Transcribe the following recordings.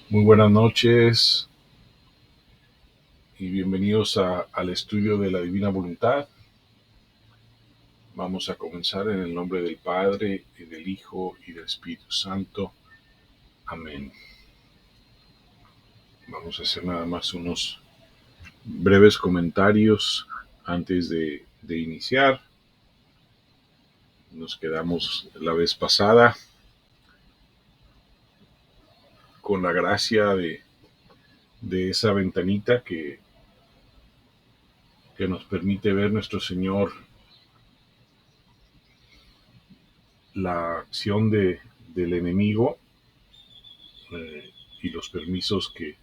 Muy buenas noches y bienvenidos al estudio de la Divina Voluntad. Vamos a comenzar en el nombre del Padre, y del Hijo, y del Espíritu Santo. Amén. Vamos a hacer nada más unos breves comentarios antes de iniciar. Nos quedamos la vez pasada con la gracia de esa ventanita que nos permite ver nuestro Señor la acción del enemigo y los permisos que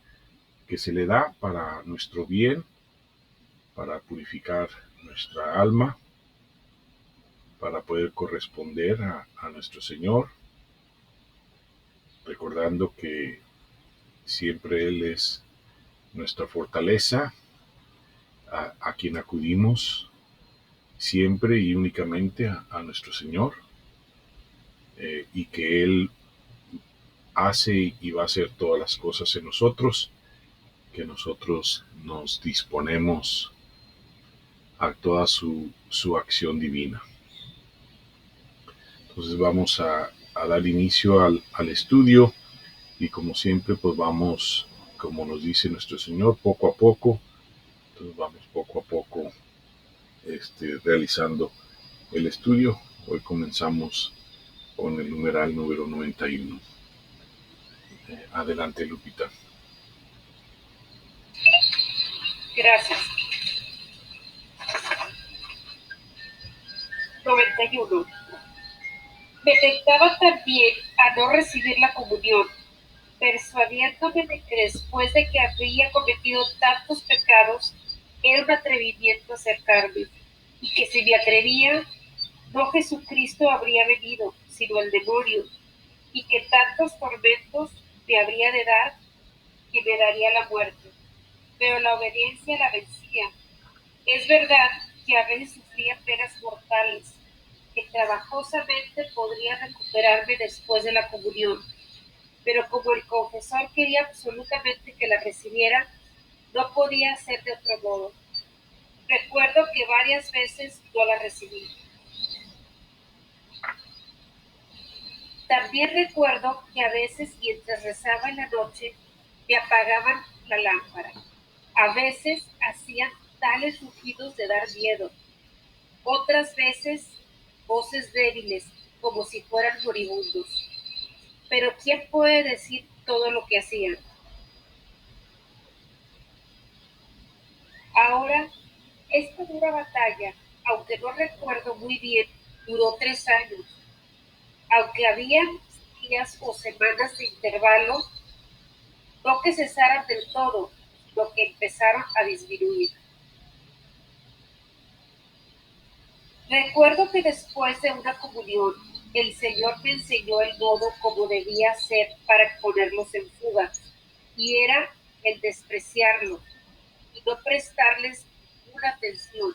se le da para nuestro bien, para purificar nuestra alma, para poder corresponder a nuestro Señor, recordando que siempre Él es nuestra fortaleza, a quien acudimos siempre y únicamente a nuestro Señor, y que Él hace y va a hacer todas las cosas en nosotros, que nosotros nos disponemos a toda su acción divina. Entonces vamos a dar inicio al estudio y como siempre pues vamos, como nos dice nuestro Señor, poco a poco. Entonces vamos poco a poco realizando el estudio. Hoy comenzamos con el numeral número 91. Adelante, Lupita. Gracias. 91. Me tentaba también a no recibir la comunión, persuadiéndome de que después de que había cometido tantos pecados, era un atrevimiento acercarme, y que si me atrevía, no Jesucristo habría venido, sino el demonio, y que tantos tormentos me habría de dar que me daría la muerte. Pero la obediencia la vencía. Es verdad que a veces sufría penas mortales, que trabajosamente podría recuperarme después de la comunión, pero como el confesor quería absolutamente que la recibiera, no podía ser de otro modo. Recuerdo que varias veces no la recibí. También recuerdo que a veces mientras rezaba en la noche me apagaban la lámpara. A veces hacían tales rugidos de dar miedo. Otras veces voces débiles, como si fueran moribundos. Pero ¿quién puede decir todo lo que hacían? Ahora, esta dura batalla, aunque no recuerdo muy bien, duró 3 años. Aunque había días o semanas de intervalo, no que cesaran del todo, sino que empezaron a disminuir. Recuerdo que después de una comunión, el Señor me enseñó el modo como debía ser para ponerlos en fuga, y era el despreciarlo y no prestarles ninguna atención,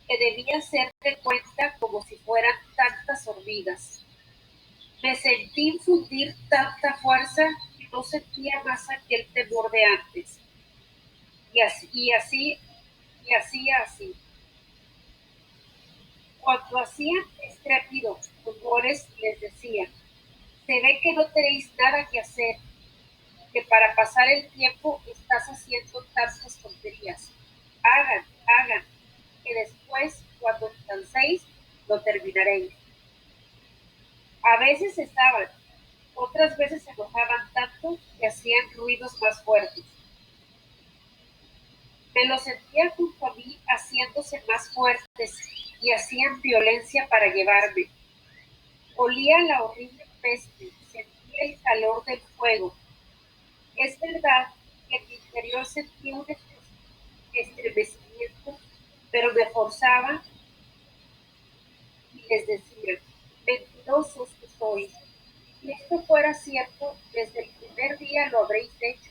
que debía hacer de cuenta como si fueran tantas hormigas. Me sentí infundir tanta fuerza que no sentía más aquel temor de antes, y así. Cuando hacían estrépidos rumores, les decía: se ve que no tenéis nada que hacer, que para pasar el tiempo estás haciendo tantas tonterías. Hagan, que después, cuando os canséis, lo terminaréis. A veces estaban, otras veces se enojaban tanto que hacían ruidos más fuertes. Me los sentía junto a mí haciéndose más fuertes y hacían violencia para llevarme. Olía la horrible peste, sentía el calor del fuego. Es verdad que en mi interior sentía un estremecimiento, pero me forzaba y les decía: mentirosos que sois. Si esto fuera cierto, desde el primer día lo habréis hecho,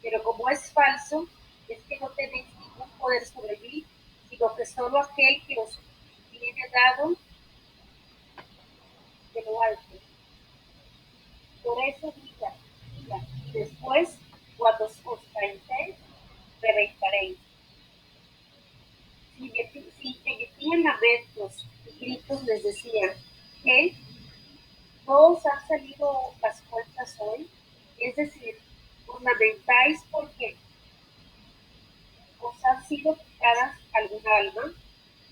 pero como es falso, es que no tenéis ningún poder sobre mí, sino que solo aquel que os viene dado de lo alto. Por eso diga, justicia, y después, cuando os cansé, revengaréis. Si te metían lamentos y gritos, les decía, ¿qué? ¿No os han salido las cuentas hoy? Es decir, os lamentáis porque os han sido quitadas algún alma.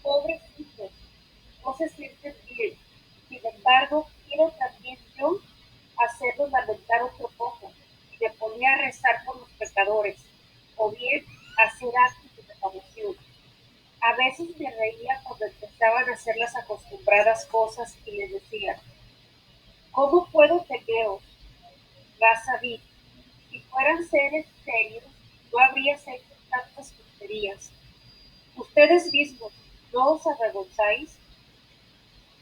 Pobrecitos, no se sienten bien. Sin embargo, quiero también yo hacerlos lamentar otro poco, y me ponía a rezar por los pecadores, o bien hacer actos de reparación. A veces me reía cuando empezaban a hacer las acostumbradas cosas y les decía, ¿cómo puedo temeros? Vas a ver, si fueran seres serios, no habrías hecho tantas tonterías. Ustedes mismos, ¿no os avergonzáis?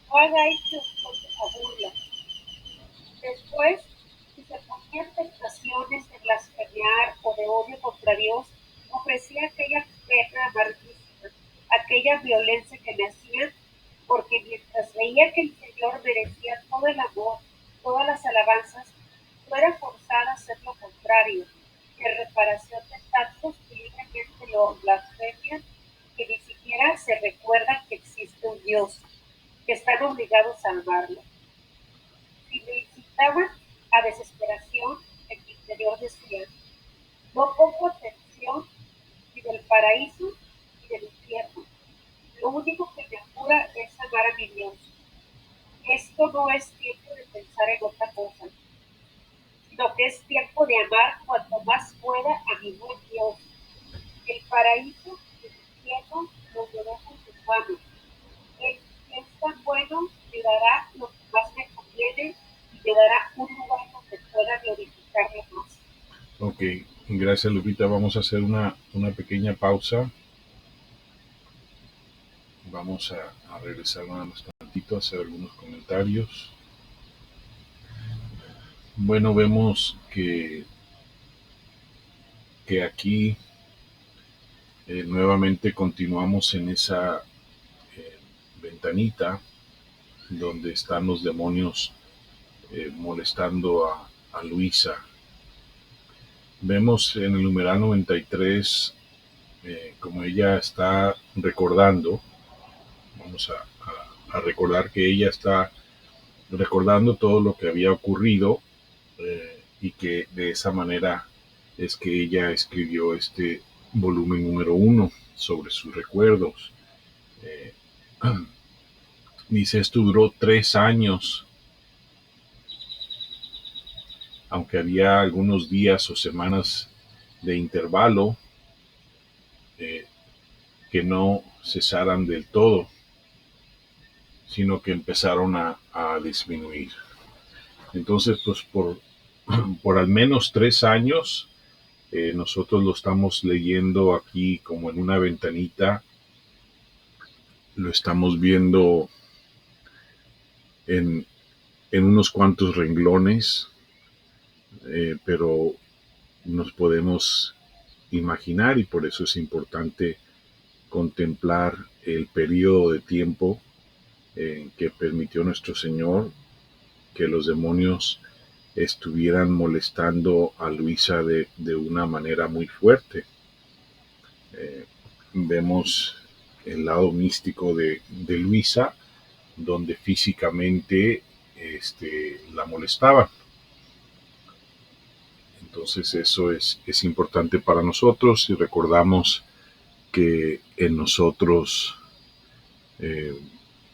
No hagáis que os tomen a burla. Después, si se ponían tentaciones de blasfemiar o de odio contra Dios, ofrecía aquella pena amarguísima, aquella violencia que me hacían, porque mientras veía que el Señor merecía todo el amor, todas las alabanzas, no era forzada a hacer lo contrario, que en reparación de tantos que libremente lo blasfemian, que ni siquiera se recuerda que existe un Dios, que están obligados a amarlo. Si me incitaban a desesperación, en mi interior decía, no pongo atención ni del paraíso ni del infierno. Lo único que me apura es amar a mi Dios. Esto no es tiempo de pensar en otra cosa, sino que es tiempo de amar cuanto más pueda a mi buen Dios. El paraíso y el infierno los dejo en sus manos. Él que es tan bueno me dará lo que más me conviene y me dará un lugar donde pueda glorificarle más. Ok, gracias Lupita. Vamos a hacer una pequeña pausa. Vamos a regresar nada más tantito a hacer algunos comentarios. Bueno, vemos que aquí nuevamente continuamos en esa eh, ventanita donde están los demonios molestando a Luisa. Vemos en el numeral 93 como ella está recordando, vamos a recordar que ella está recordando todo lo que había ocurrido y que de esa manera es que ella escribió este volumen número 1 sobre sus recuerdos. Eh, Dice, esto duró 3 años, aunque había algunos días o semanas de intervalo eh, que no cesaran del todo, sino que empezaron a disminuir. Entonces, pues por al menos 3 años, nosotros lo estamos leyendo aquí como en una ventanita, lo estamos viendo en, en unos cuantos renglones, pero nos podemos imaginar y por eso es importante contemplar el periodo de tiempo que permitió nuestro Señor que los demonios estuvieran molestando a Luisa de una manera muy fuerte. Vemos el lado místico de Luisa, donde físicamente la molestaban. Entonces eso es importante para nosotros y recordamos que en nosotros eh,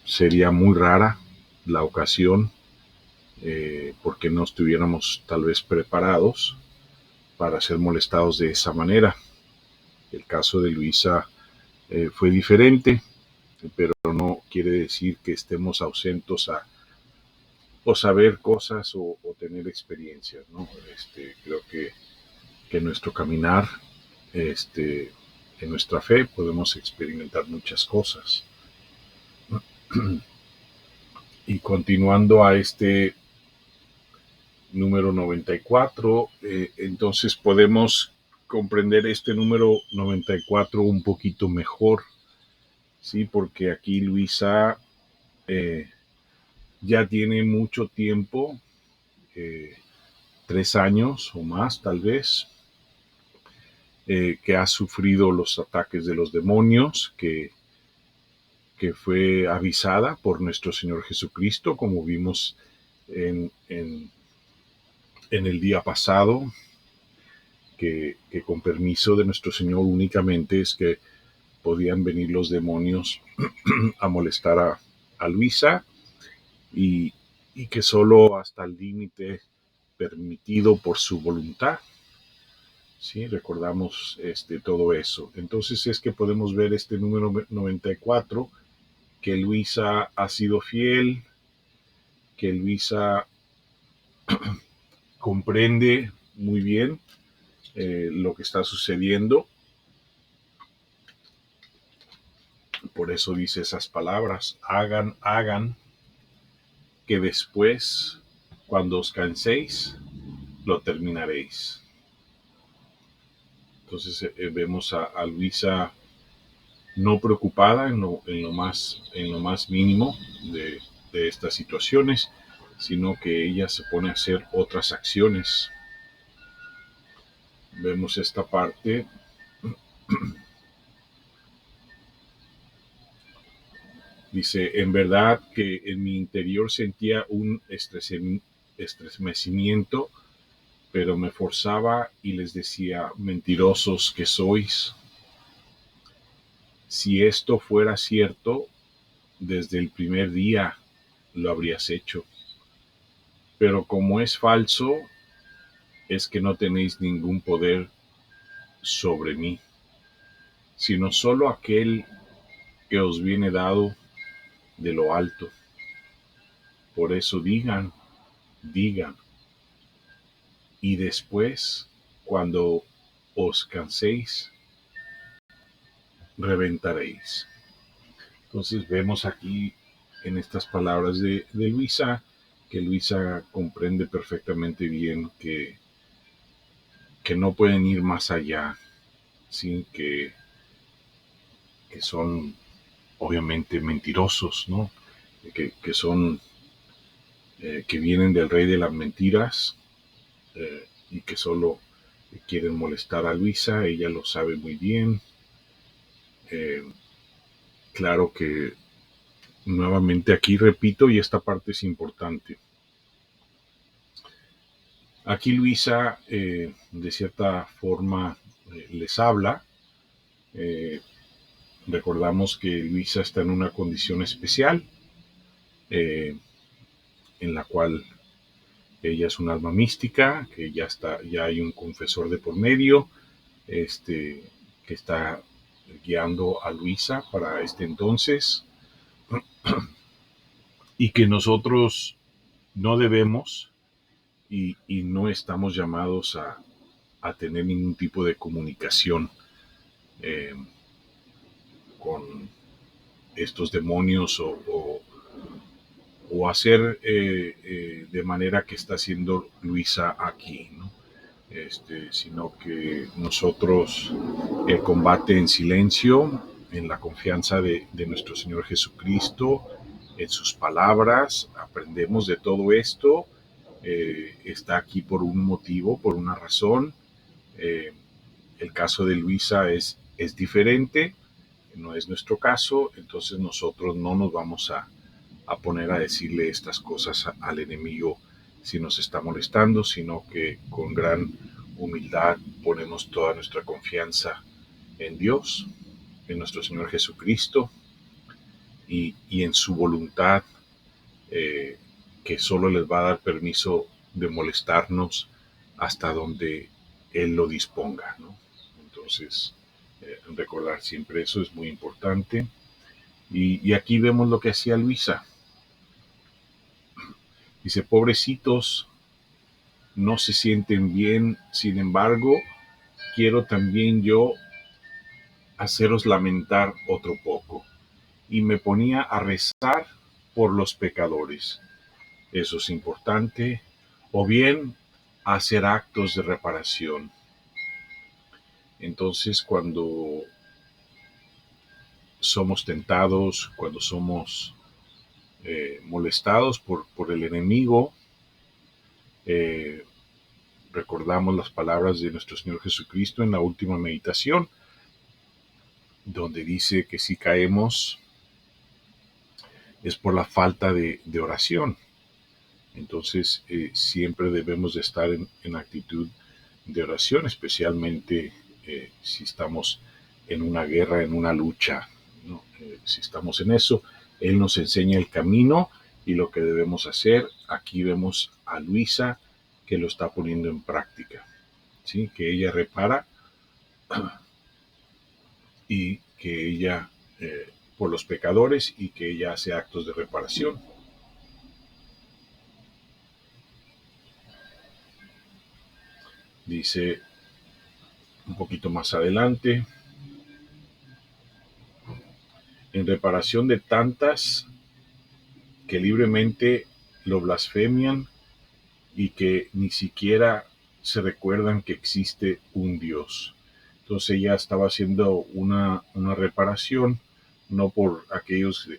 sería muy rara la ocasión porque no estuviéramos tal vez preparados para ser molestados de esa manera. El caso de Luisa fue diferente, pero no quiere decir que estemos ausentes o saber cosas o tener experiencias, ¿no? Creo que en nuestro caminar, en nuestra fe, podemos experimentar muchas cosas. Y continuando a este número 94, entonces podemos comprender este número 94 un poquito mejor, ¿sí? Porque aquí Luisa ya tiene mucho tiempo eh, 3 años o más tal vez, que ha sufrido los ataques de los demonios, que fue avisada por nuestro Señor Jesucristo, como vimos en el día pasado, que con permiso de nuestro Señor únicamente es que podían venir los demonios a molestar a Luisa, y que solo hasta el límite permitido por su voluntad. Sí, recordamos todo eso. Entonces es que podemos ver este número 94, que Luisa ha sido fiel, que Luisa comprende muy bien lo que está sucediendo. Por eso dice esas palabras: hagan, que después, cuando os canséis, lo terminaréis. Entonces vemos a Luisa no preocupada en lo más mínimo de estas situaciones, sino que ella se pone a hacer otras acciones. Vemos esta parte. Dice: en verdad que en mi interior sentía un estremecimiento, pero me forzaba y les decía: mentirosos que sois. Si esto fuera cierto, desde el primer día lo habrías hecho. Pero como es falso, es que no tenéis ningún poder sobre mí, sino solo aquel que os viene dado de lo alto. Por eso digan, y después, cuando os canséis, reventaréis. Entonces vemos aquí en estas palabras de Luisa, que Luisa comprende perfectamente bien que no pueden ir más allá, ¿sí? Que son obviamente mentirosos, ¿no? Que son, que vienen del rey de las mentiras, y que solo quieren molestar a Luisa. Ella lo sabe muy bien. Eh, claro que nuevamente aquí repito, y esta parte es importante. Aquí Luisa, de cierta forma, les habla. Eh, Recordamos que Luisa está en una condición especial, eh, en la cual ella es un alma mística, que ya hay un confesor de por medio, que está guiando a Luisa para este entonces, y que nosotros no debemos y no estamos llamados a tener ningún tipo de comunicación eh, con estos demonios, o hacer de manera que está haciendo Luisa aquí, ¿no? Sino que nosotros el combate en silencio, en la confianza de nuestro Señor Jesucristo, en sus palabras, aprendemos de todo esto. Está aquí por un motivo, por una razón. Eh, el caso de Luisa es diferente, no es nuestro caso, entonces nosotros no nos vamos a poner a decirle estas cosas al enemigo si nos está molestando, sino que con gran humildad ponemos toda nuestra confianza en Dios, en nuestro Señor Jesucristo, y en su voluntad, eh, que solo les va a dar permiso de molestarnos hasta donde Él lo disponga, ¿no? Entonces, recordar siempre eso es muy importante. Y aquí vemos lo que hacía Luisa. Dice: pobrecitos, no se sienten bien, sin embargo, quiero también yo haceros lamentar otro poco. Y me ponía a rezar por los pecadores. Eso es importante. O bien a hacer actos de reparación. Entonces, cuando somos tentados, cuando somos molestados por el enemigo, eh, recordamos las palabras de nuestro Señor Jesucristo en la última meditación, donde dice que si caemos es por la falta de oración. Entonces siempre debemos de estar en actitud de oración, especialmente si estamos en una guerra, en una lucha, ¿no? Si estamos en eso, Él nos enseña el camino y lo que debemos hacer. Aquí vemos a Luisa que lo está poniendo en práctica, ¿sí? Que ella repara y que ella por los pecadores y que ella hace actos de reparación. Dice un poquito más adelante, en reparación de tantas que libremente lo blasfemian y que ni siquiera se recuerdan que existe un Dios. Entonces ella estaba haciendo una reparación, no por aquellos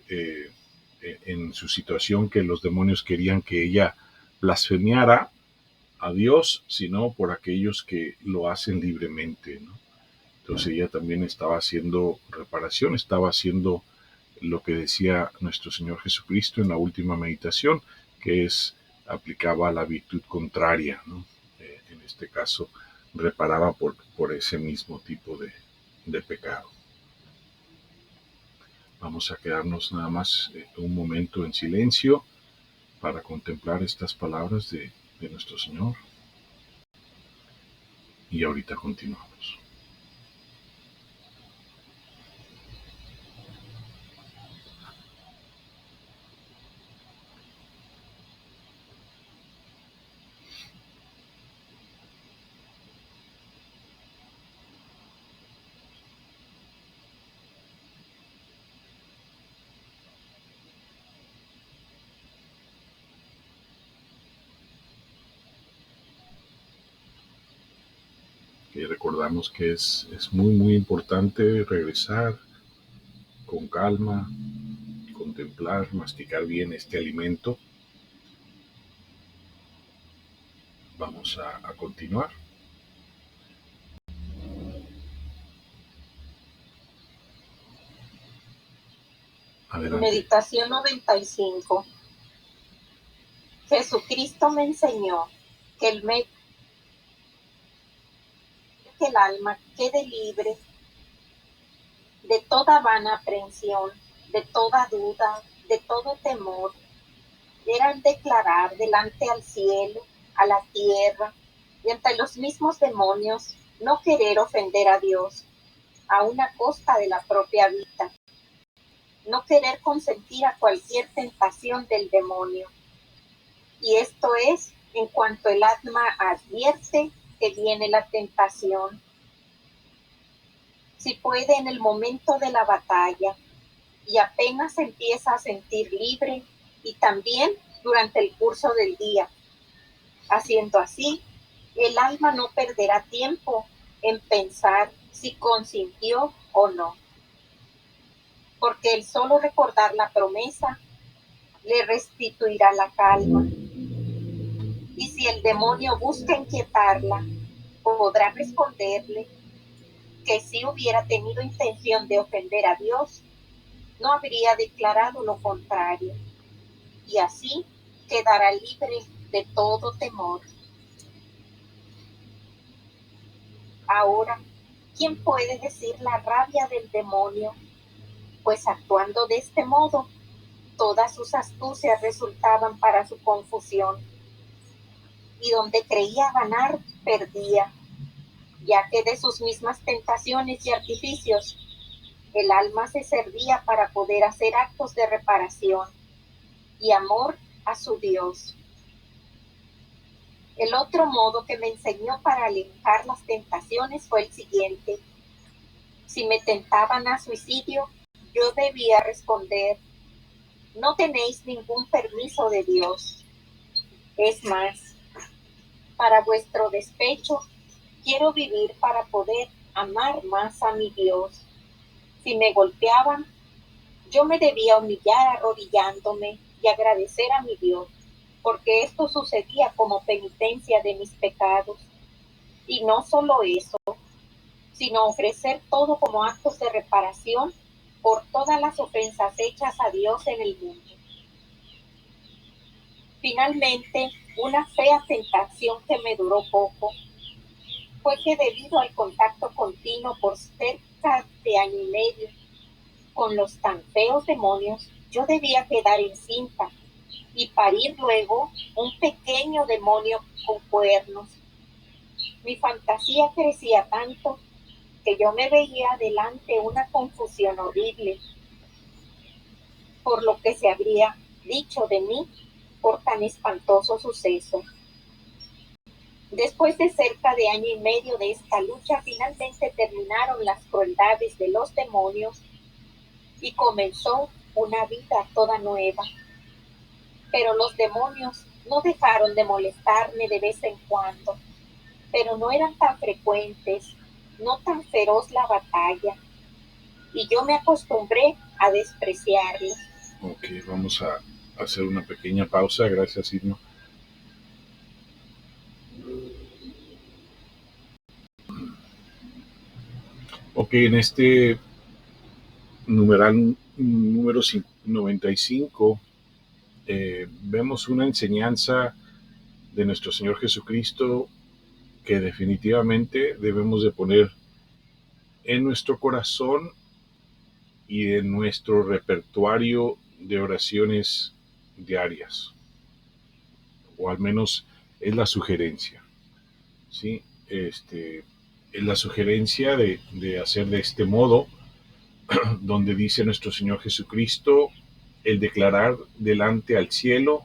en su situación que los demonios querían que ella blasfemiara a Dios, sino por aquellos que lo hacen libremente, ¿no? Entonces ella también estaba haciendo reparación, estaba haciendo lo que decía nuestro Señor Jesucristo en la última meditación, que es aplicaba la virtud contraria, ¿no? En este caso, reparaba por ese mismo tipo de pecado. Vamos a quedarnos nada más un momento en silencio para contemplar estas palabras de nuestro Señor. Y ahorita continuamos. Y recordamos que es muy importante regresar con calma, contemplar, masticar bien este alimento. Vamos a continuar. Adelante. Meditación 95. Jesucristo me enseñó que el alma quede libre de toda vana aprehensión, de toda duda, de todo temor, era el declarar delante al cielo, a la tierra y ante los mismos demonios no querer ofender a Dios, a una costa de la propia vida, no querer consentir a cualquier tentación del demonio. Y esto es en cuanto el alma advierte que viene la tentación. Si puede en el momento de la batalla y apenas empieza a sentir libre, y también durante el curso del día. Haciendo así, el alma no perderá tiempo en pensar si consintió o no, porque el solo recordar la promesa le restituirá la calma. Y si el demonio busca inquietarla, podrá responderle que si hubiera tenido intención de ofender a Dios, no habría declarado lo contrario, y así quedará libre de todo temor. Ahora, ¿quién puede decir la rabia del demonio? Pues actuando de este modo, todas sus astucias resultaban para su confusión, y donde creía ganar, perdía, ya que de sus mismas tentaciones y artificios, el alma se servía para poder hacer actos de reparación y amor a su Dios. El otro modo que me enseñó para alejar las tentaciones fue el siguiente. Si me tentaban a suicidio, yo debía responder: no tenéis ningún permiso de Dios. Es más, para vuestro despecho, quiero vivir para poder amar más a mi Dios. Si me golpeaban, yo me debía humillar arrodillándome y agradecer a mi Dios, porque esto sucedía como penitencia de mis pecados. Y no solo eso, sino ofrecer todo como actos de reparación por todas las ofensas hechas a Dios en el mundo. Finalmente, una fea tentación que me duró poco fue que debido al contacto continuo por cerca de año y medio con los tan feos demonios, yo debía quedar encinta y parir luego un pequeño demonio con cuernos. Mi fantasía crecía tanto que yo me veía delante una confusión horrible por lo que se habría dicho de mí por tan espantoso suceso. Después de cerca de año y medio de esta lucha, finalmente terminaron las crueldades de los demonios y comenzó una vida toda nueva. Pero los demonios no dejaron de molestarme de vez en cuando, pero no eran tan frecuentes, no tan feroz la batalla, y yo me acostumbré a despreciarlos. Ok, vamos a hacer una pequeña pausa. Gracias, Irma. Ok, en este numeral número 95 vemos una enseñanza de nuestro Señor Jesucristo que definitivamente debemos de poner en nuestro corazón y en nuestro repertorio de oraciones diarias, o al menos es la sugerencia, ¿sí? Es la sugerencia de hacer de este modo, donde dice nuestro Señor Jesucristo, el declarar delante al cielo,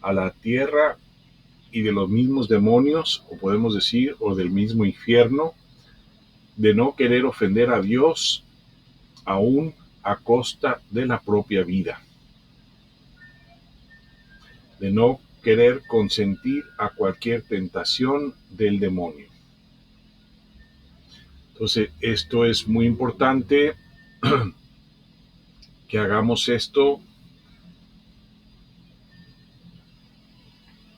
a la tierra y de los mismos demonios, o podemos decir, o del mismo infierno, de no querer ofender a Dios, aún a costa de la propia vida, de no querer consentir a cualquier tentación del demonio. Entonces, esto es muy importante que hagamos esto.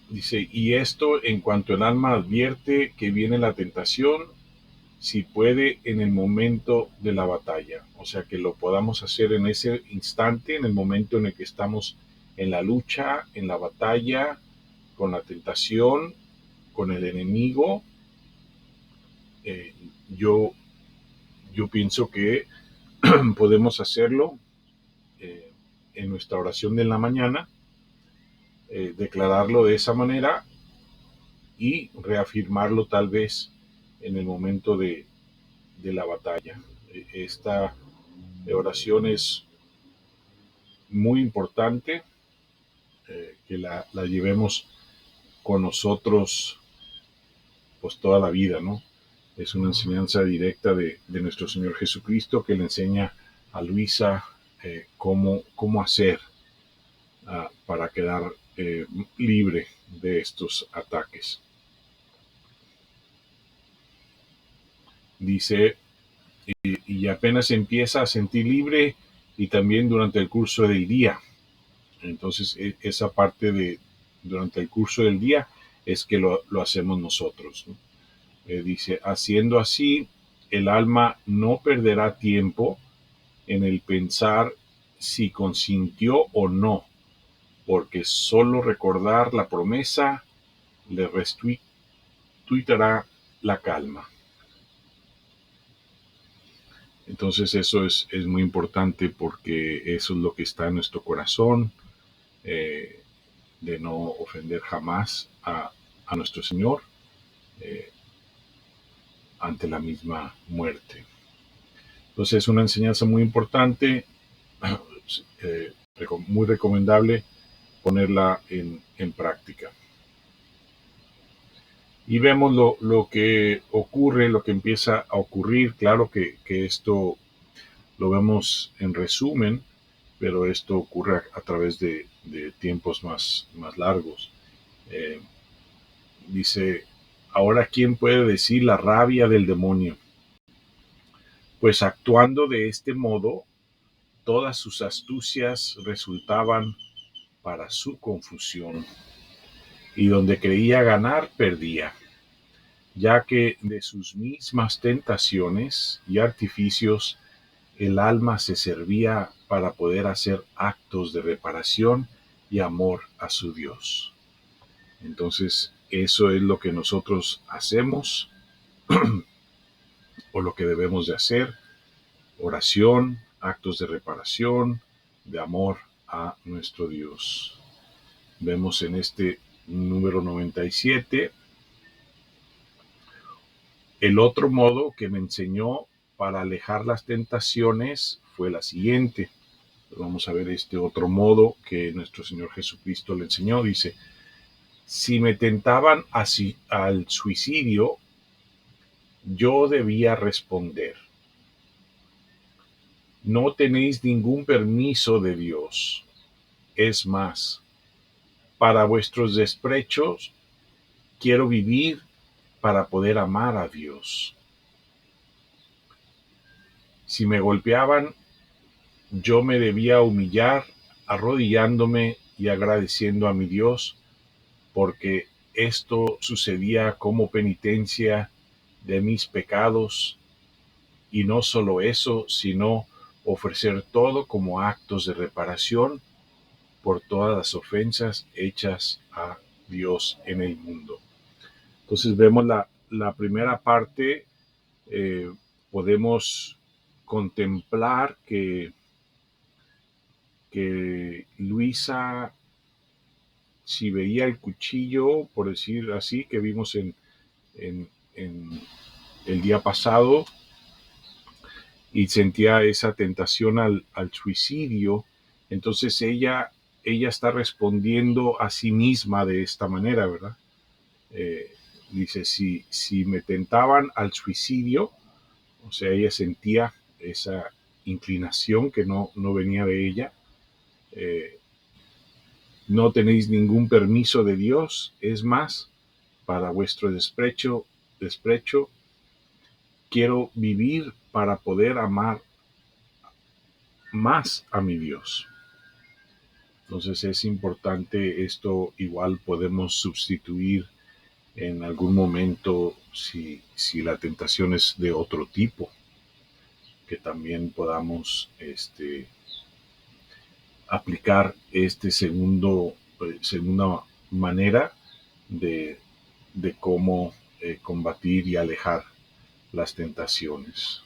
Dice, y esto en cuanto el alma advierte que viene la tentación, si puede en el momento de la batalla. O sea, que lo podamos hacer en ese instante, en el momento en el que estamos en la lucha, en la batalla, con la tentación, con el enemigo. Eh, yo, yo pienso que podemos hacerlo en nuestra oración de la mañana, declararlo de esa manera y reafirmarlo tal vez en el momento de la batalla. Esta oración es muy importante, que la llevemos con nosotros pues toda la vida, ¿no? Es una enseñanza directa de nuestro Señor Jesucristo que le enseña a Luisa cómo hacer para quedar libre de estos ataques. Dice, y apenas empieza a sentir libre y también durante el curso del día. Entonces, esa parte de durante el curso del día es que lo hacemos nosotros, ¿no? Dice, haciendo así, el alma no perderá tiempo en el pensar si consintió o no, porque solo recordar la promesa le restituirá la calma. Entonces eso es muy importante porque eso es lo que está en nuestro corazón, de no ofender jamás a nuestro Señor ante la misma muerte. Entonces es una enseñanza muy importante, muy recomendable ponerla en práctica. Y vemos lo que ocurre, lo que empieza a ocurrir. Claro que esto lo vemos en resumen, pero esto ocurre a través de tiempos más largos. Dice, ahora ¿quién puede decir la rabia del demonio? Pues actuando de este modo, todas sus astucias resultaban para su confusión, y donde creía ganar, perdía. ya que de sus mismas tentaciones y artificios el alma se servía para poder hacer actos de reparación y amor a su Dios. Entonces, eso es lo que nosotros hacemos o lo que debemos de hacer: oración, actos de reparación, de amor a nuestro Dios. Vemos en este número 97 el otro modo que me enseñó para alejar las tentaciones fue la siguiente. Vamos a ver este otro modo que nuestro Señor Jesucristo le enseñó. Dice: si me tentaban así al suicidio, yo debía responder: no tenéis ningún permiso de Dios. Es más, para vuestros desprechos quiero vivir para poder amar a Dios. Si me golpeaban, yo me debía humillar arrodillándome y agradeciendo a mi Dios, porque esto sucedía como penitencia de mis pecados, y no solo eso, sino ofrecer todo como actos de reparación por todas las ofensas hechas a Dios en el mundo. Entonces vemos la primera parte. Podemos contemplar que Luisa, si veía el cuchillo, por decir así, que vimos en el día pasado, y sentía esa tentación al suicidio, entonces ella está respondiendo a sí misma de esta manera, ¿verdad? Dice: si me tentaban al suicidio, o sea, ella sentía esa inclinación que no venía de ella. No tenéis ningún permiso de Dios, es más, para vuestro desprecio quiero vivir para poder amar más a mi Dios. Entonces es importante esto. Igual podemos sustituir en algún momento si la tentación es de otro tipo, que también podamos aplicar segunda manera de cómo combatir y alejar las tentaciones.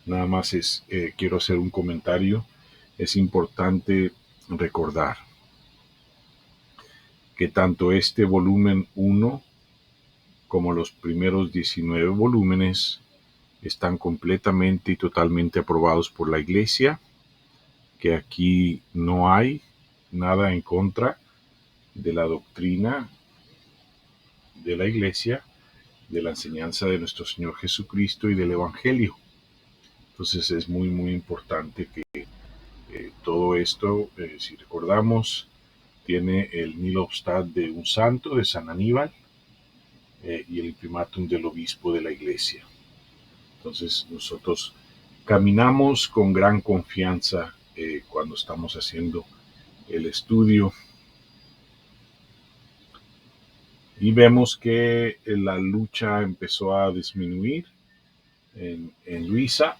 Nada más quiero hacer un comentario. Es importante recordar que tanto este volumen 1 como los primeros 19 volúmenes están completamente y totalmente aprobados por la Iglesia, que aquí no hay nada en contra de la doctrina de la Iglesia, de la enseñanza de nuestro Señor Jesucristo y del Evangelio. Entonces es muy, muy importante que todo esto, si recordamos, tiene el nihil obstat de un santo, de San Aníbal, y el imprimatum del obispo de la Iglesia. Entonces nosotros caminamos con gran confianza cuando estamos haciendo el estudio, y vemos que la lucha empezó a disminuir en Luisa,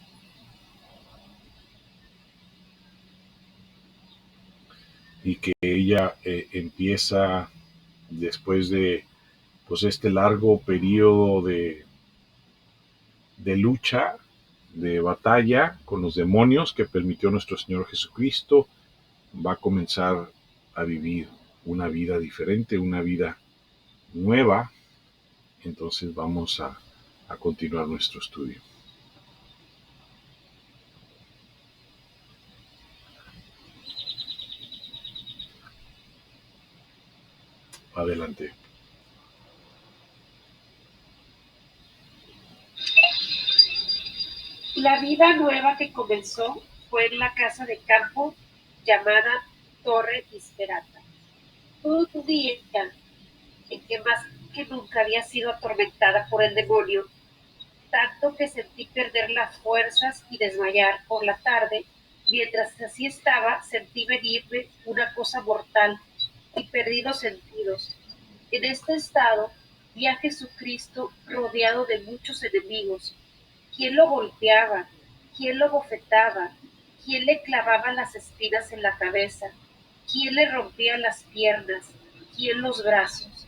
y que ella empieza, después de pues este largo periodo de lucha, de batalla con los demonios que permitió nuestro Señor Jesucristo, va a comenzar a vivir una vida diferente, una vida nueva. Entonces vamos a continuar nuestro estudio. Adelante. La vida nueva que comenzó fue en la casa de campo llamada Torre Disperata. Todo un día en que más que nunca había sido atormentada por el demonio, tanto que sentí perder las fuerzas y desmayar. Por la tarde, mientras así estaba, sentí venirme una cosa mortal y perdí los sentidos. En este estado vi a Jesucristo rodeado de muchos enemigos. ¿Quién lo golpeaba? ¿Quién lo bofetaba? ¿Quién le clavaba las espinas en la cabeza? ¿Quién le rompía las piernas? ¿Quién los brazos?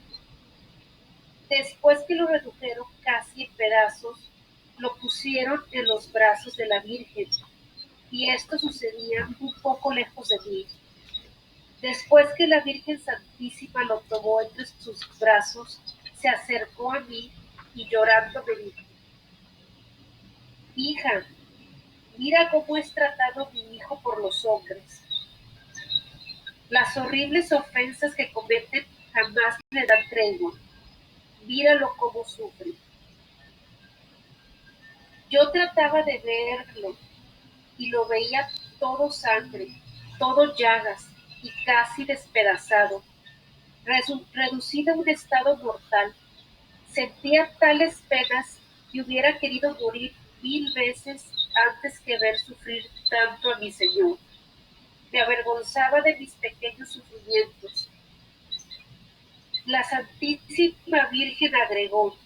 Después que lo redujeron casi en pedazos, lo pusieron en los brazos de la Virgen, y esto sucedía un poco lejos de mí. Después que la Virgen Santísima lo tomó entre sus brazos, se acercó a mí y llorando me dijo: hija, mira cómo es tratado mi hijo por los hombres. Las horribles ofensas que cometen jamás le dan tregua. Míralo cómo sufre. Yo trataba de verlo y lo veía todo sangre, todo llagas y casi despedazado, reducido a un estado mortal. Sentía tales penas que hubiera querido morir 1000 veces antes que ver sufrir tanto a mi Señor. Me avergonzaba de mis pequeños sufrimientos. La Santísima Virgen agregó,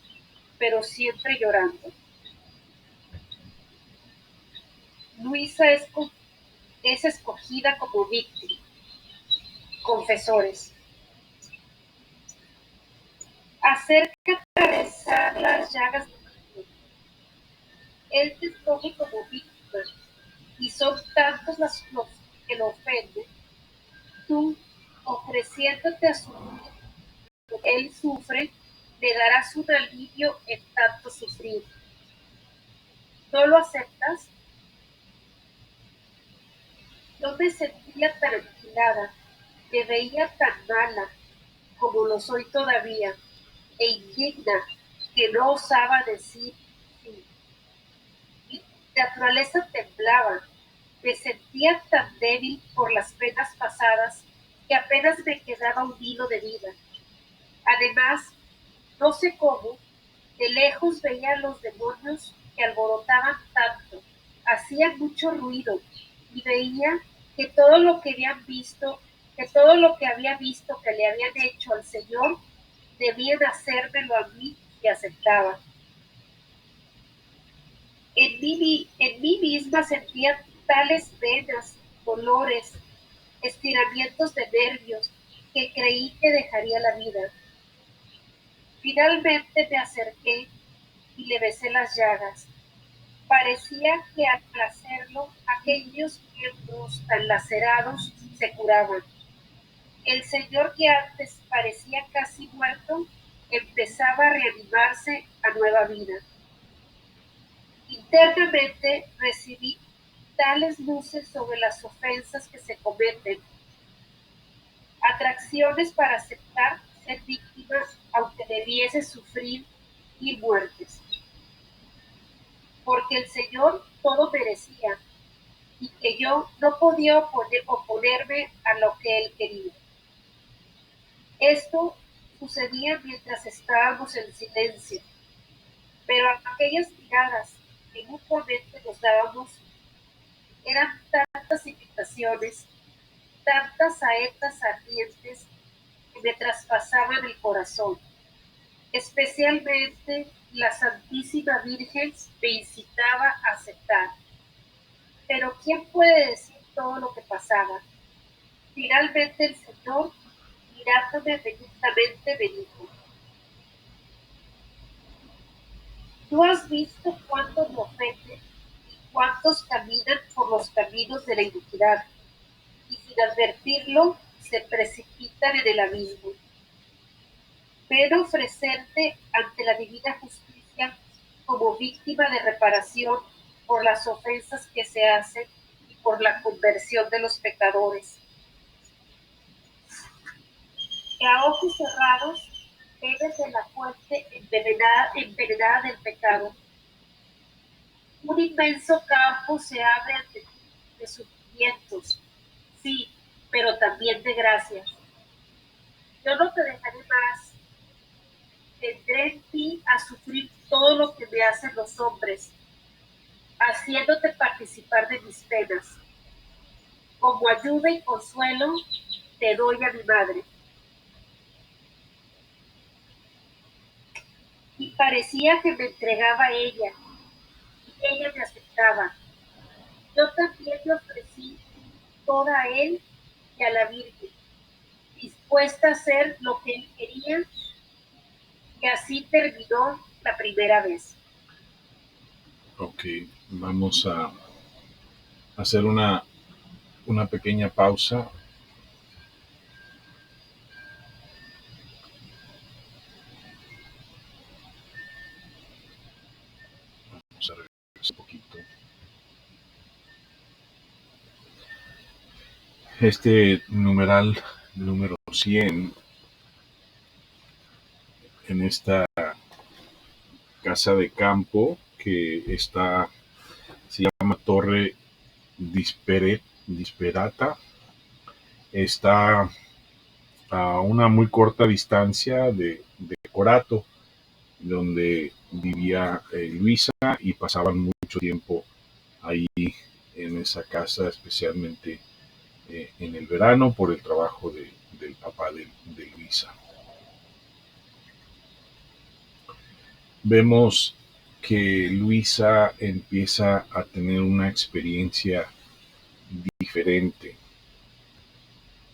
pero siempre llorando: Luisa es escogida como víctima. Confesores. Acércate a besar las llagas de Cristo. Él te escoge como víctima, y son tantos los que lo ofenden. Tú, ofreciéndote a sufrir lo que él sufre, le darás un alivio en tanto sufrir. ¿No lo aceptas? Yo me sentía tan aniquilada, me veía tan mala, como lo soy todavía, e indigna, que no osaba decir sí. Mi naturaleza temblaba, me sentía tan débil por las penas pasadas que apenas me quedaba un hilo de vida. Además, no sé cómo, de lejos veía a los demonios que alborotaban tanto, hacían mucho ruido, y veía que todo lo que habían visto, que todo lo que había visto que le habían hecho al Señor, debían hacérmelo a mí, y aceptaba. En mí misma sentía tales penas, dolores, estiramientos de nervios, que creí que dejaría la vida. Finalmente me acerqué y le besé las llagas. Parecía que al hacerlo aquellos miembros tan lacerados se curaban. El Señor, que antes parecía casi muerto, empezaba a reanimarse a nueva vida. Internamente recibí tales luces sobre las ofensas que se cometen, atracciones para aceptar ser víctima aunque debiese sufrir 1000 muertes, porque el Señor todo merecía y que yo no podía oponerme a lo que Él quería. Esto sucedía mientras estábamos en silencio, pero aquellas miradas que mutuamente nos dábamos eran tantas invitaciones, tantas saetas ardientes que me traspasaban el corazón. Especialmente la Santísima Virgen me incitaba a aceptar. Pero ¿quién puede decir todo lo que pasaba? Finalmente el Señor, mirándome benignamente, me dijo: ¿tú has visto cuántos me ofenden y cuántos caminan por los caminos de la iniquidad, y sin advertirlo se precipitan en el abismo? Ven a ofrecerte ante la divina justicia como víctima de reparación por las ofensas que se hacen y por la conversión de los pecadores. Que a ojos cerrados bebes de la fuente envenenada del pecado. Un inmenso campo se abre ante ti de sufrimientos, sí, pero también de gracias. Yo no te dejaré más. Tendré en ti a sufrir todo lo que me hacen los hombres, haciéndote participar de mis penas. Como ayuda y consuelo te doy a mi madre. Parecía que me entregaba a ella y ella me aceptaba. Yo también le ofrecí toda a él y a la Virgen, dispuesta a hacer lo que él quería, y así terminó la primera vez. Ok, vamos a hacer una pequeña pausa. Vamos a regresar un poquito. Este numeral número 100 en esta casa de campo que se llama Torre Disperata, está a una muy corta distancia de Corato, donde vivía Luisa, y pasaban mucho tiempo ahí en esa casa, especialmente en el verano por el trabajo del papá de Luisa. Vemos que Luisa empieza a tener una experiencia diferente.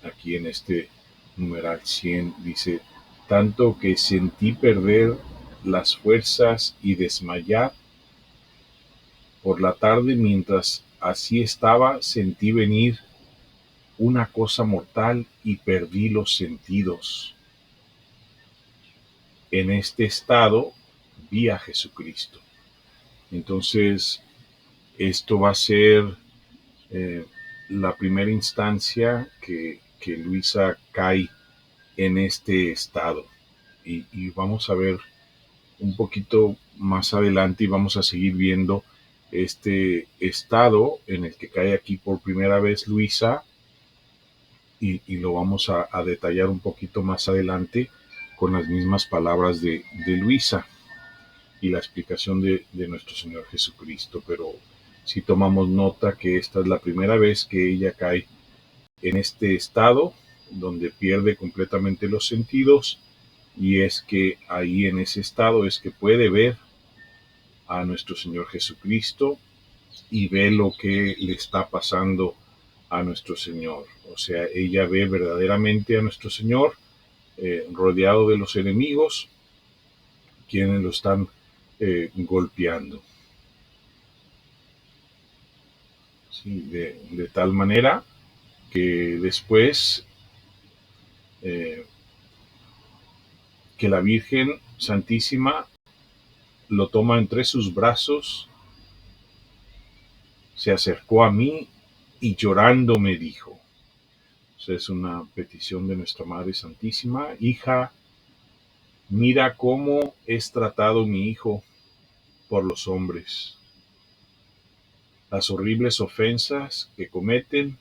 Aquí en este numeral 100 dice: tanto que sentí perder las fuerzas y desmayar. Por la tarde, mientras así estaba, sentí venir una cosa mortal y perdí los sentidos. En este estado vi a Jesucristo. Entonces, esto va a ser la primera instancia que Luisa cae en este estado. Y vamos a ver un poquito más adelante, y vamos a seguir viendo este estado en el que cae aquí por primera vez Luisa, y lo vamos a detallar un poquito más adelante con las mismas palabras de Luisa y la explicación de nuestro Señor Jesucristo. Pero si tomamos nota que esta es la primera vez que ella cae en este estado donde pierde completamente los sentidos, y es que ahí en ese estado es que puede ver a nuestro Señor Jesucristo y ve lo que le está pasando a nuestro Señor. O sea, ella ve verdaderamente a nuestro Señor rodeado de los enemigos, quienes lo están golpeando. Sí, de tal manera que después que la Virgen Santísima lo toma entre sus brazos, se acercó a mí y llorando me dijo. O sea, es una petición de nuestra Madre Santísima: hija, mira cómo es tratado mi hijo por los hombres. Las horribles ofensas que cometen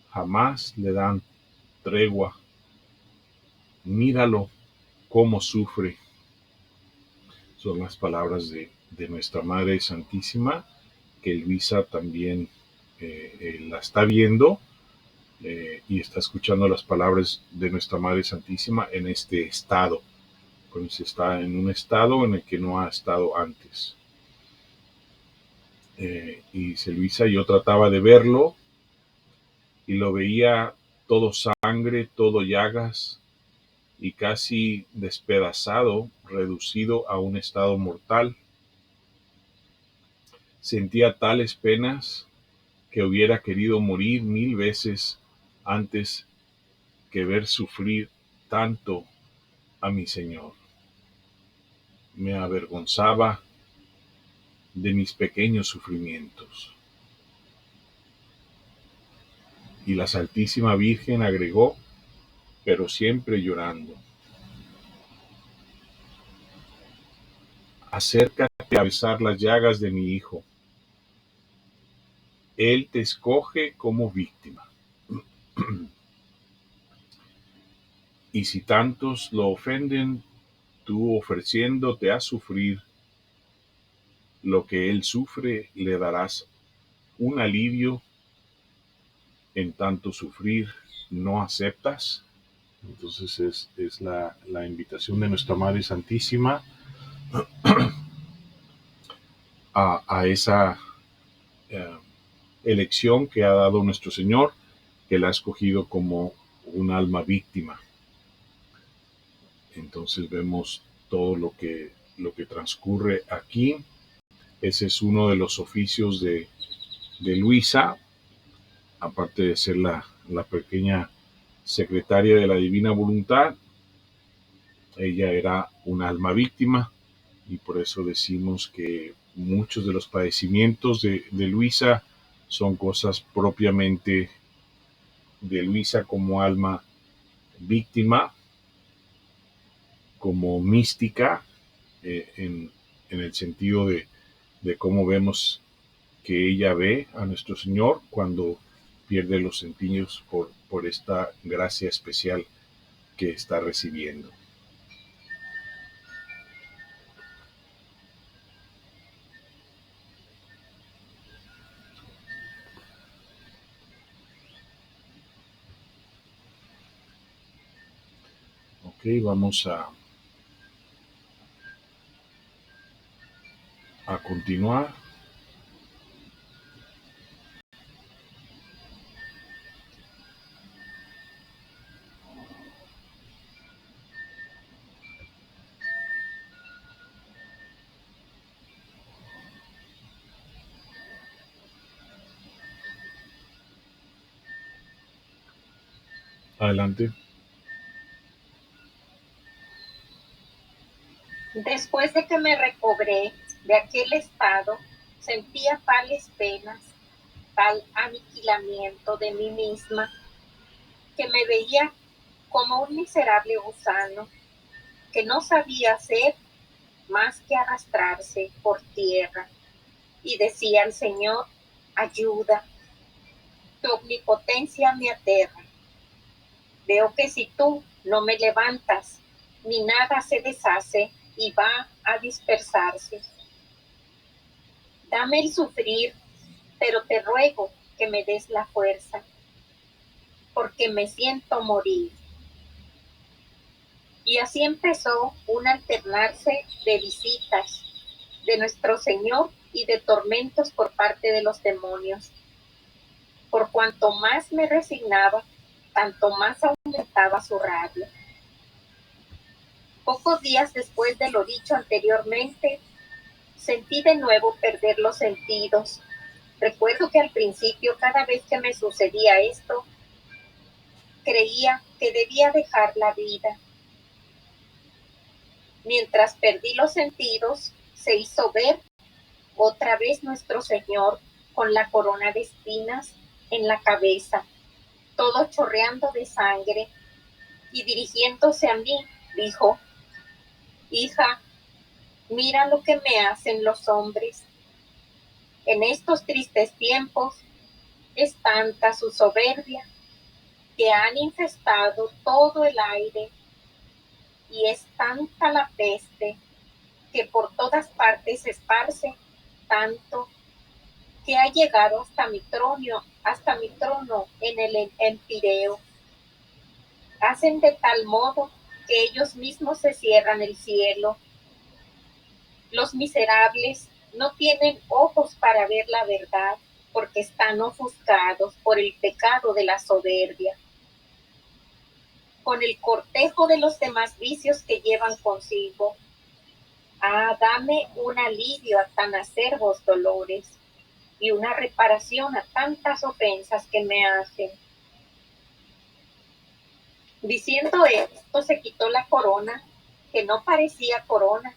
jamás le dan tregua. Míralo cómo sufre. Son las palabras de nuestra Madre Santísima, que Luisa también la está viendo, y está escuchando las palabras de nuestra Madre Santísima en este estado. Pues está en un estado en el que no ha estado antes. Y dice Luisa: yo trataba de verlo y lo veía todo sangre, todo llagas, y casi despedazado, reducido a un estado mortal. Sentía tales penas que hubiera querido morir 1000 veces antes que ver sufrir tanto a mi Señor. Me avergonzaba de mis pequeños sufrimientos. Y la Santísima Virgen agregó, pero siempre llorando: acércate a besar las llagas de mi hijo. Él te escoge como víctima. Y si tantos lo ofenden, tú ofreciéndote a sufrir lo que él sufre, le darás un alivio. En tanto sufrir, ¿no aceptas? Entonces es la invitación de nuestra Madre Santísima a esa elección que ha dado nuestro Señor, que la ha escogido como un alma víctima. Entonces vemos todo lo que transcurre aquí. Ese es uno de los oficios de Luisa, aparte de ser la pequeña secretaria de la Divina Voluntad. Ella era un alma víctima y por eso decimos que muchos de los padecimientos de Luisa son cosas propiamente de Luisa como alma víctima, como mística, en el sentido de cómo vemos que ella ve a nuestro Señor cuando pierde los sentidos por esta gracia especial que está recibiendo. Ok, vamos a continuar. Adelante. Después de que me recobré de aquel estado, sentía tales penas, tal aniquilamiento de mí misma, que me veía como un miserable gusano que no sabía hacer más que arrastrarse por tierra. Y decía al Señor: ayuda, tu omnipotencia me aterra. Veo que si tú no me levantas, mi nada se deshace y va a dispersarse. Dame el sufrir, pero te ruego que me des la fuerza, porque me siento morir. Y así empezó un alternarse de visitas de nuestro Señor y de tormentos por parte de los demonios. Por cuanto más me resignaba, tanto más aumentaba su rabia. Pocos días después de lo dicho anteriormente, sentí de nuevo perder los sentidos. Recuerdo que al principio, cada vez que me sucedía esto, creía que debía dejar la vida. Mientras perdí los sentidos, se hizo ver otra vez nuestro Señor con la corona de espinas en la cabeza, todo chorreando de sangre, y dirigiéndose a mí, dijo: hija, mira lo que me hacen los hombres. En estos tristes tiempos es tanta su soberbia que han infestado todo el aire, y es tanta la peste que por todas partes se esparce, tanto que ha llegado hasta mi trono en el empíreo. Hacen de tal modo que ellos mismos se cierran el cielo. Los miserables no tienen ojos para ver la verdad, porque están ofuscados por el pecado de la soberbia, con el cortejo de los demás vicios que llevan consigo. Ah, dame un alivio a tan acerbos dolores y una reparación a tantas ofensas que me hacen. Diciendo esto, se quitó la corona, que no parecía corona,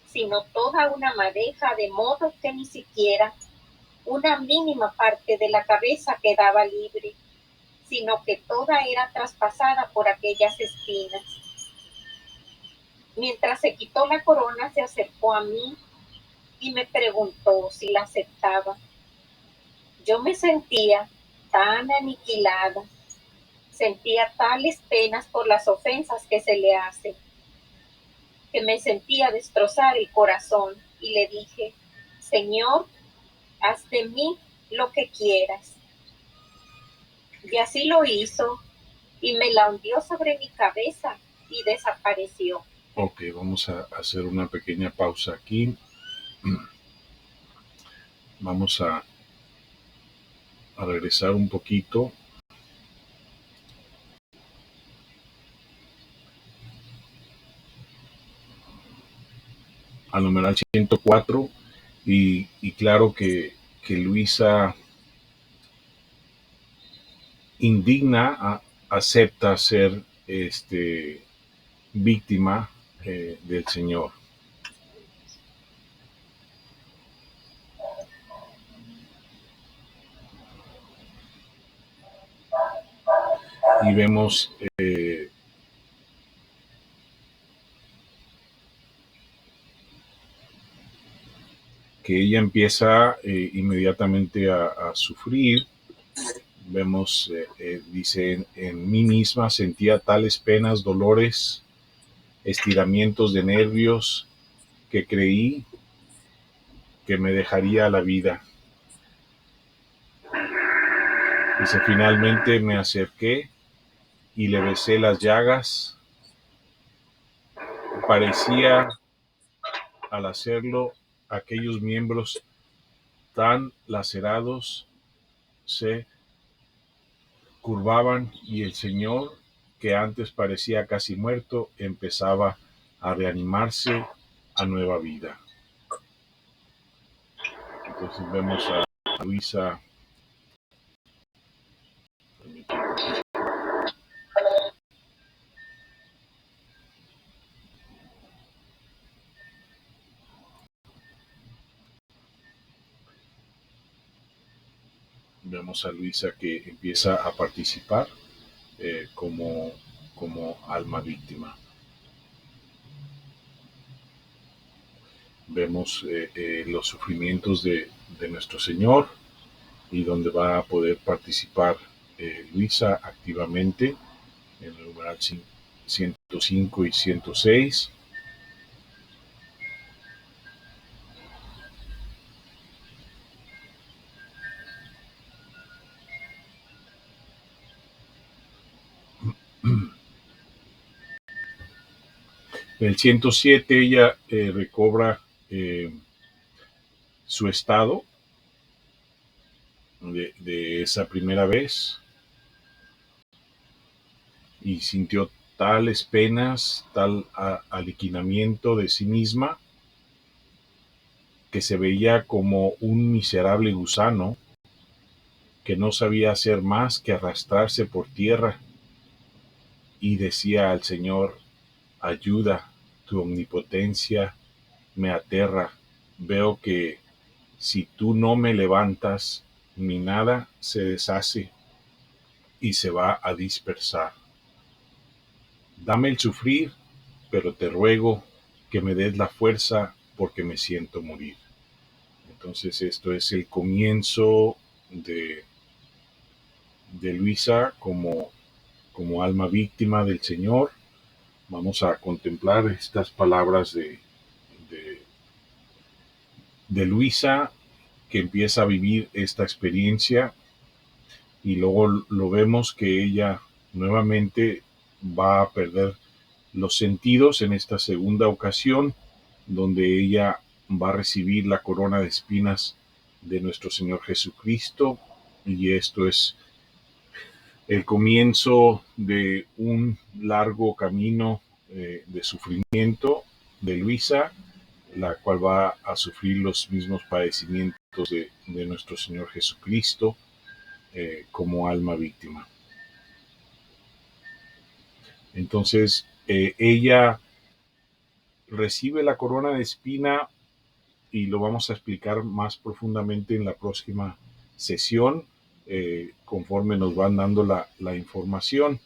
sino toda una madeja, de modo que ni siquiera una mínima parte de la cabeza quedaba libre, sino que toda era traspasada por aquellas espinas. Mientras se quitó la corona, se acercó a mí y me preguntó si la aceptaba. Yo me sentía tan aniquilada, sentía tales penas por las ofensas que se le hacen, que me sentía destrozar el corazón, y le dije: Señor, haz de mí lo que quieras. Y así lo hizo, y me la hundió sobre mi cabeza y desapareció. Ok, vamos a hacer una pequeña pausa aquí. Vamos a regresar un poquito. Al numeral 104 y claro que Luisa indigna acepta ser víctima del Señor. Y vemos que ella empieza inmediatamente a sufrir. Vemos, dice, en mí misma sentía tales penas, dolores, estiramientos de nervios, que creí que me dejaría la vida. Dice, finalmente me acerqué y le besé las llagas. Parecía, al hacerlo, aquellos miembros tan lacerados se curvaban y el Señor, que antes parecía casi muerto, empezaba a reanimarse a nueva vida. Entonces vemos a Luisa. Vemos a Luisa que empieza a participar como alma víctima. Vemos los sufrimientos de nuestro Señor y donde va a poder participar Luisa activamente en el numeral 105 y 106. En el 107 ella recobra su estado de esa primera vez y sintió tales penas, tal aliquinamiento de sí misma, que se veía como un miserable gusano que no sabía hacer más que arrastrarse por tierra, y decía al Señor, ayuda, tu omnipotencia me aterra, veo que si tú no me levantas, mi nada se deshace y se va a dispersar. Dame el sufrir, pero te ruego que me des la fuerza porque me siento morir. Entonces esto es el comienzo de Luisa como alma víctima del Señor. Vamos a contemplar estas palabras de, de Luisa, que empieza a vivir esta experiencia, y luego lo vemos que ella nuevamente va a perder los sentidos en esta segunda ocasión, donde ella va a recibir la corona de espinas de nuestro Señor Jesucristo, y esto es el comienzo de un largo camino de sufrimiento de Luisa, la cual va a sufrir los mismos padecimientos de nuestro Señor Jesucristo como alma víctima. Entonces, ella recibe la corona de espina, y lo vamos a explicar más profundamente en la próxima sesión, conforme nos van dando la información,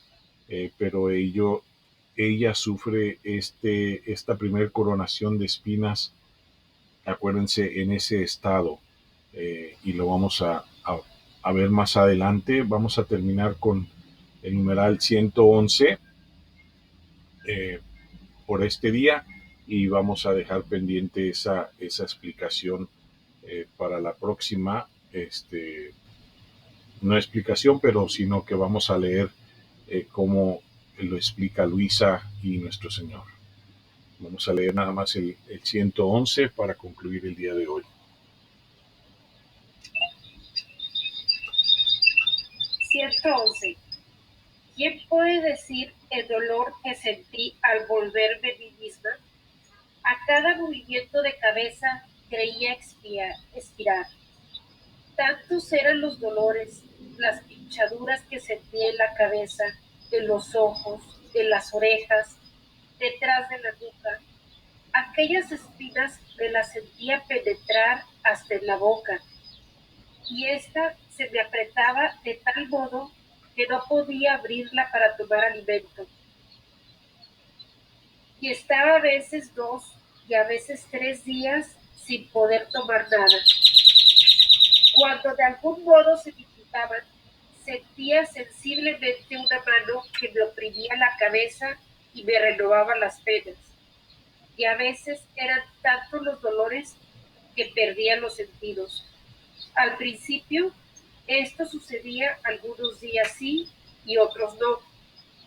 pero ella sufre esta primer coronación de espinas, acuérdense, en ese estado, y lo vamos a ver más adelante. Vamos a terminar con el numeral 111 por este día, y vamos a dejar pendiente esa explicación para la próxima, no explicación, pero sino que vamos a leer cómo lo explica Luisa y nuestro Señor. Vamos a leer nada más el 111 para concluir el día de hoy. 111. ¿Quién puede decir el dolor que sentí al volverme mí misma? A cada movimiento de cabeza creía expirar. Tantos eran los dolores, las pinchaduras que sentía en la cabeza, en los ojos, en las orejas, detrás de la nuca. Aquellas espinas me las sentía penetrar hasta en la boca, y ésta se me apretaba de tal modo que no podía abrirla para tomar alimento. Y estaba a veces 2 y a veces 3 días sin poder tomar nada. Cuando de algún modo se me quitaban, sentía sensiblemente una mano que me oprimía la cabeza y me renovaba las penas. Y a veces eran tantos los dolores que perdía los sentidos. Al principio, esto sucedía algunos días sí y otros no.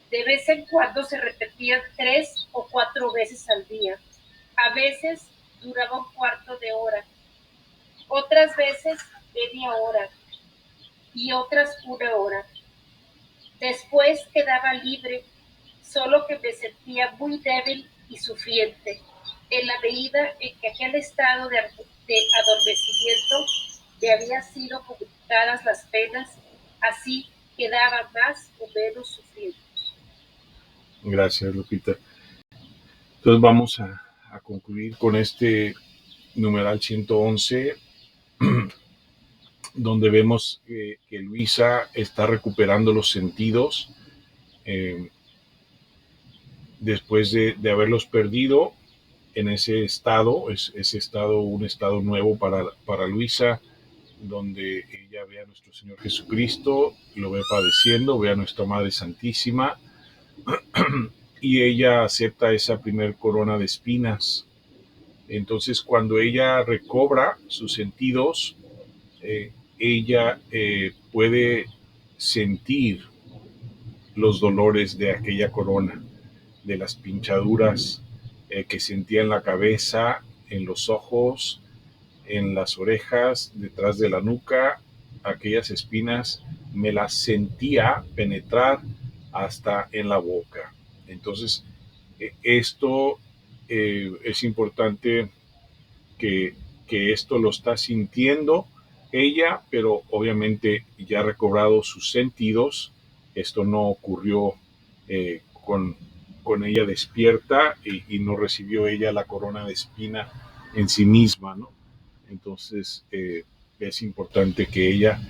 De vez en cuando se repetían 3 o 4 veces al día. A veces duraba un cuarto de hora, otras veces media hora y otras una hora. Después quedaba libre, solo que me sentía muy débil y sufriente, en la medida en que aquel estado de adormecimiento me había sido comunicadas las penas, así quedaba más o menos sufriendo. Gracias, Lupita. Entonces vamos a concluir con este numeral 111, donde vemos que Luisa está recuperando los sentidos después de haberlos perdido en ese estado. Ese estado, un estado nuevo para Luisa, donde ella ve a nuestro Señor Jesucristo, lo ve padeciendo, ve a nuestra Madre Santísima, y ella acepta esa primer corona de espinas. Entonces, cuando ella recobra sus sentidos, ella puede sentir los dolores de aquella corona, de las pinchaduras que sentía en la cabeza, en los ojos, en las orejas, detrás de la nuca. Aquellas espinas me las sentía penetrar hasta en la boca. Entonces, esto es importante que esto lo está sintiendo ella, pero obviamente ya ha recobrado sus sentidos. Esto no ocurrió con ella despierta y no recibió ella la corona de espina en sí misma, ¿no? Entonces es importante que ella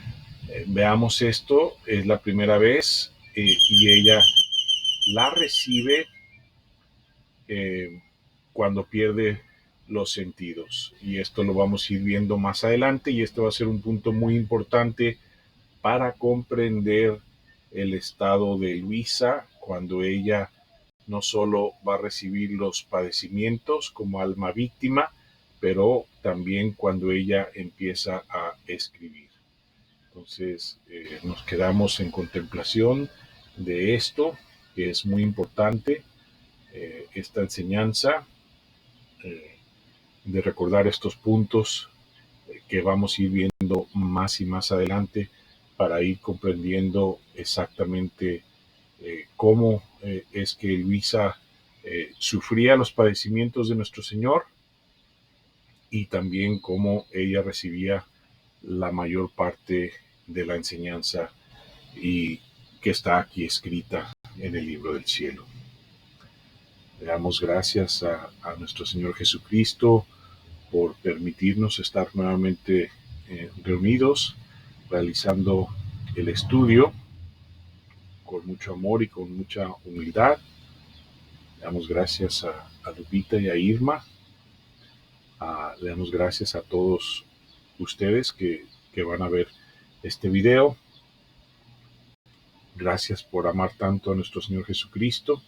veamos esto. Es la primera vez y ella la recibe cuando pierde los sentidos. Y esto lo vamos a ir viendo más adelante, y este va a ser un punto muy importante para comprender el estado de Luisa cuando ella no solo va a recibir los padecimientos como alma víctima, pero también cuando ella empieza a escribir. Entonces nos quedamos en contemplación de esto, que es muy importante, esta enseñanza, de recordar estos puntos que vamos a ir viendo más y más adelante para ir comprendiendo exactamente cómo es que Luisa sufría los padecimientos de nuestro Señor, y también cómo ella recibía la mayor parte de la enseñanza y que está aquí escrita en el libro del cielo. Le damos gracias a nuestro Señor Jesucristo por permitirnos estar nuevamente reunidos, realizando el estudio con mucho amor y con mucha humildad. Le damos gracias a Lupita y a Irma. Le damos gracias a todos ustedes que van a ver este video. Gracias por amar tanto a nuestro Señor Jesucristo.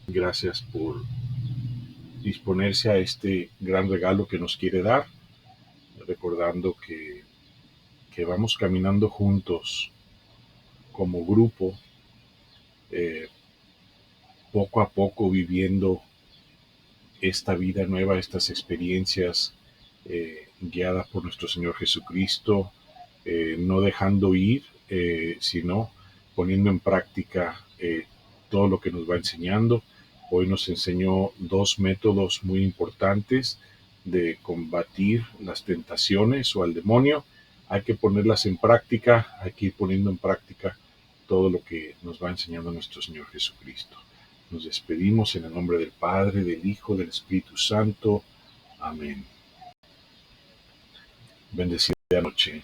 Gracias por disponerse a este gran regalo que nos quiere dar, recordando que vamos caminando juntos como grupo eh, poco a poco viviendo esta vida nueva, estas experiencias guiadas por nuestro Señor Jesucristo, no dejando ir, sino poniendo en práctica todo lo que nos va enseñando. Hoy nos enseñó dos métodos muy importantes de combatir las tentaciones o al demonio. Hay que ponerlas en práctica, hay que ir poniendo en práctica todo lo que nos va enseñando nuestro Señor Jesucristo. Nos despedimos en el nombre del Padre, del Hijo, del Espíritu Santo. Amén. Bendecida noche.